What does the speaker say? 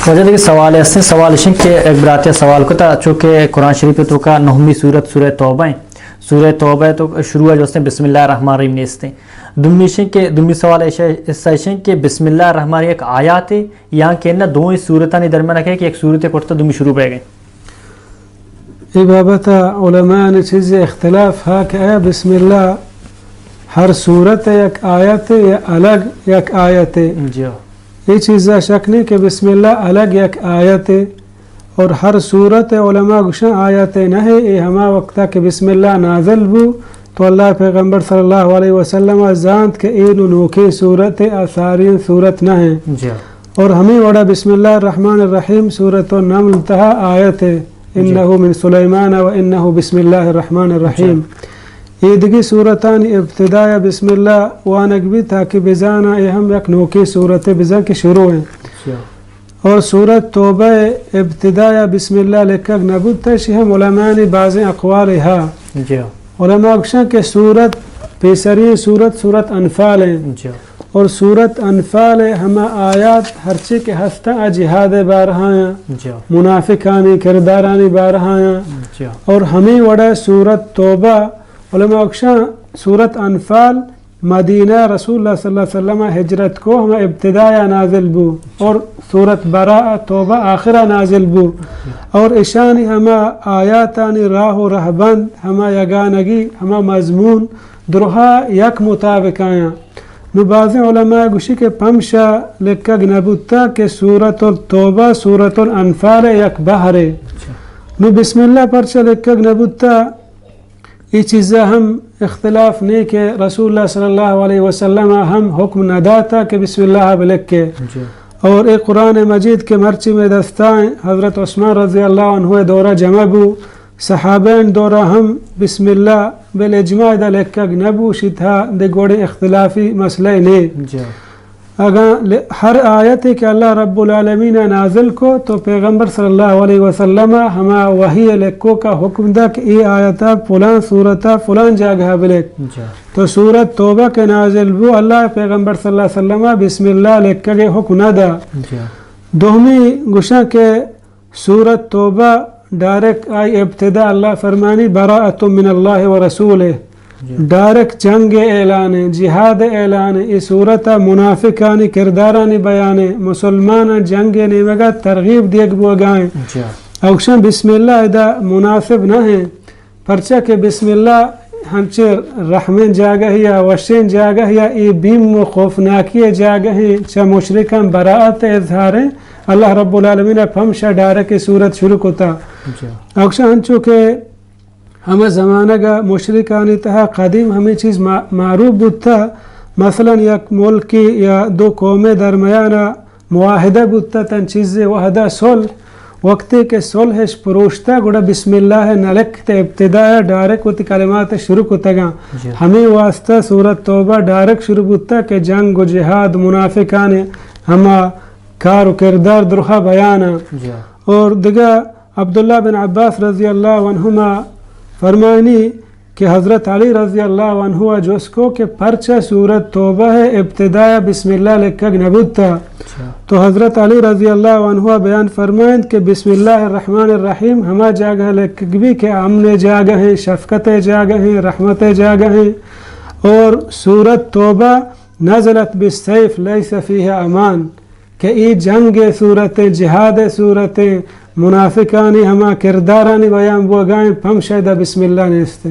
وجہ دیکھیں سوال ہے سوال شن کے ایک براتیہ سوال کو تھا چونکہ قرآن شریف تو کا 9ویں سورت سورہ توبہ ہیں. سورہ توبہ تو شروع ہے جو اس نے بسم اللہ الرحمن الرحیم نے اس نے دمی سوال ہے کہ بسم اللہ الرحمن الرحیم ایک آیات ہے یہاں کہ نا دو صورتاں نے درمیان رکھے کہ ایک صورت پڑھتا دمی شروع پہ گئے. یہ بابت علماء نے چیز اختلاف ہے کہ اے بسم اللہ ہر صورت ایک آیت ہے یا الگ ایک آیت ہے. جی یہ چیز شک نہیں کہ بسم اللہ الگ ایک آیت ہے اور ہر صورت علماء گشن آیت نہ ہے. یہ ہما وقتا کہ بسم اللہ نازل بو تو اللہ پیغمبر صلی اللہ علیہ وسلم زانت کہ این نوکی صورت آثارین صورت نہ ہے. اور ہمیں وڑا بسم اللہ الرحمن الرحیم صورت النمل تہا آیت ہے انہو من سلیمان و انہو بسم اللہ الرحمن الرحیم. یہ دگی صورتان ابتداء بسم اللہ وانک بھی تاکہ بزانا یہ ہم یک نوکی صورت بزا کے شروع ہیں. اور سورت توبہ ابتداء بسم اللہ لکھک نبود تشی ہم علماء نے بعض اقوال ہا علماء کشن کے سورت پیسری سورت انفال ہیں. اور سورت انفال ہما آیات ہرچی کے ہستہ جہاد بارہاں منافقانی کردارانی بارہاں. اور ہمیں وڑا سورت توبہ علماء کشن سورت انفال مدینہ رسول اللہ صلی اللہ علیہ وسلم ہجرت کو ہما ابتداء نازل بو اور سورت براء توبہ آخرہ نازل بو. اور اشانی ہما آیاتانی راہ و رہبند ہما یگانگی ہما مضمون درہا یک مطابق آیا. نو بعض علماء گوشی کے پمشا لکھگ نبوتا کہ سورت التوبہ سورت الانفال یک بحر. نو بسم اللہ پرچہ لکھگ نبوتا یہ چیزیں ہم اختلاف نہیں کہ رسول اللہ صلی اللہ علیہ وسلم ہم حکم نہ داتا کہ بسم اللہ بلکھ کے. اور ایک قرآن مجید کے مرچی میں دستائیں حضرت عثمان رضی اللہ عنہ دورہ جمع بو صحابین دورہ ہم بسم اللہ بالاجماع دا لکھگ نبو شتھا دے گوڑے اختلافی مسئلہ نہیں. اگر ہر آیت کہ اللہ رب العالمین نازل کو تو پیغمبر صلی اللہ علیہ وسلم ہما وحی لکھو کا حکم دا کہ ای آیتا فلان صورتا فلان جاگہ بلک. تو سورت توبہ کے نازل بو اللہ پیغمبر صلی اللہ علیہ وسلم بسم اللہ لکھا کے حکم نہ دا. دومی گشا کے سورت توبہ ڈائریکٹ آئی ابتدا اللہ فرمانی براءۃ من اللہ و رسولہ ڈائریکٹ جنگ اعلان جہاد اعلان. یہ صورت منافقانی کردارانی بیان مسلمان جنگ نیمگا ترغیب دیکھ بو گائیں. اوشن بسم اللہ دا مناسب نہ ہیں پرچہ کہ بسم اللہ ہنچے رحمین جاگہ یا وشین جاگہ یا ای بیم و خوفناکی جاگہ ہیں چا مشرکان براءت اظہاریں اللہ رب العالمین پھمشا ڈائریکٹ صورت شروع ہوتا. اوشن ہنچو کہ ہمیں زمانہ کا مشرکانی تہا قدیم ہمیں چیز معروف بودتا مثلا یک ملکی یا دو قوم درمیانہ معاہدہ بودتا تن چیز وحدہ صلح وقتی کے صلحش پروشتا گوڑا بسم اللہ نلکتا ابتداء ڈائریکٹ ہوتی کلمات شروع ہوتا گا. ہمیں واسطہ سورت توبہ ڈائریکٹ شروع ہوتا کہ جنگ و جہاد منافقان ہما کار و کردار درخہ بیانا. اور دیگا عبداللہ بن عباس رضی اللہ عنہما فرمانی کہ حضرت علی رضی اللہ عنہ جس کو کہ پرچہ سورت توبہ ہے ابتداء بسم اللہ لکھگ نبود تھا. تو حضرت علی رضی اللہ عنہ بیان فرمائیں کہ بسم اللہ الرحمن الرحیم ہما جاگہ لکھگ بھی کہ امن جاگہ ہیں شفقت جاگہ ہیں رحمت جاگہ ہیں. اور سورت توبہ نزلت بالسیف لیس فیہ امان کہ ای جنگ صورتیں جہاد صورتیں منافقانی ہما کردارانی بیان بو گائیں پھم شاید بسم اللہ نے استے.